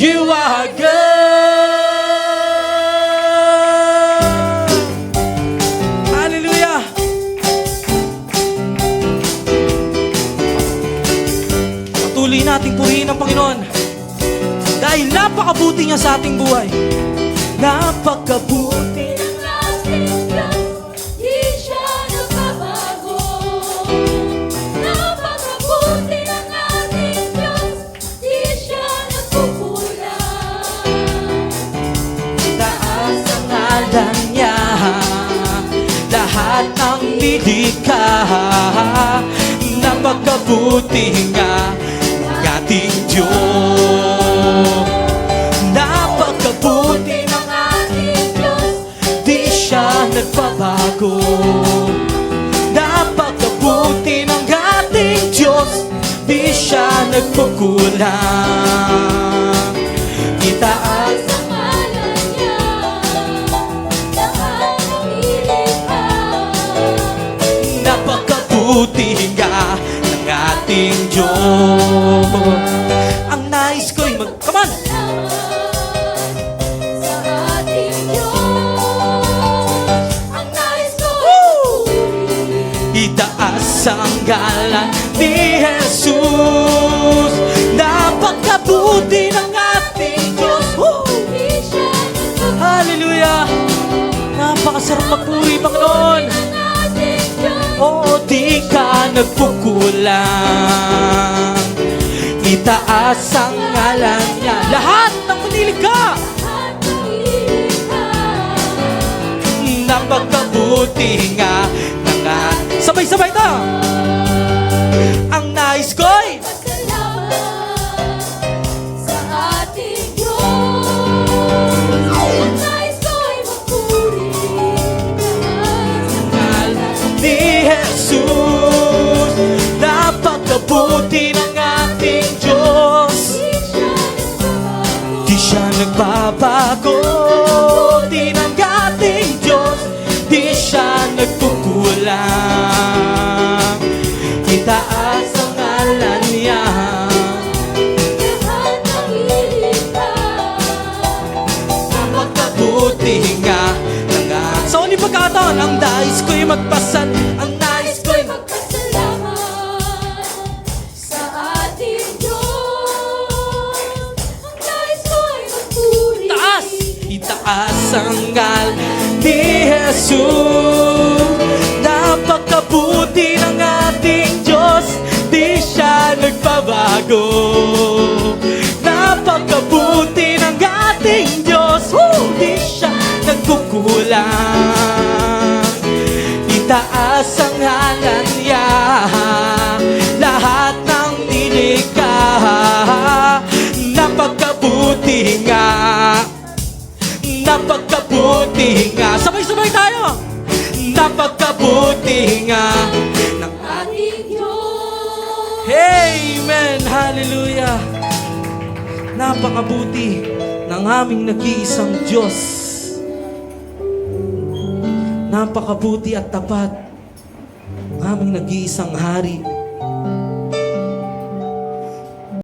You are good. Hallelujah. Patuloy nating purihin ang Panginoon dahil napakabuti niya sa ating buhay. Napakabuti. Niya lahat ng nilikha, napakabuti nga ng ating Diyos. Napakabuti ng ating Diyos, di siya nagbabago. Napakabuti ng ating Diyos, di siya nagkukulang. Itaas buti nga ng ating Diyos. Ang nais ko'y come on! Sa ating Diyos, ang nais ko'y itaas ang galang ni Jesus. Napakabuti ng ating Diyos. Hallelujah! Napakasarap magpuri, Panginoon. Oo, di ka nagpukulang. Itaas ang ngalan niya. Lahat ng manilikha, napakabuti nga ng sabay-sabay ito. Ang nais ko'y sa ating Diyos. Ang nais ko'y magpuri ni Jesus. Napakabuti ng ating Diyos, di siya nagbabago. Di ng ating Diyos, di siya nagkukulang. Itaas ang ngalan niya. Napakabuti nga ng ating. Sa uling pagkataon, ang nais ko'y magpasal. Ang nais ko'y magpasalamat sa ating Diyos. Ang nais ko'y magpuri. itaas. Itaas ang ngalan ni Jesus. Napakabuti ng ating Diyos, di siya nagbabago. Napakabuti ng ating Diyos, di siya nagkukulang. Itaas ang ngalan niya, lahat ng nilikha, napakabuti nga. Napakabuti nga. Sabay-sabay tayo. Napakabuti nga ng Ating Diyos. Amen! Hallelujah! Napakabuti ng aming nag-iisang Diyos. Napakabuti at tapat ng aming nag-iisang Hari.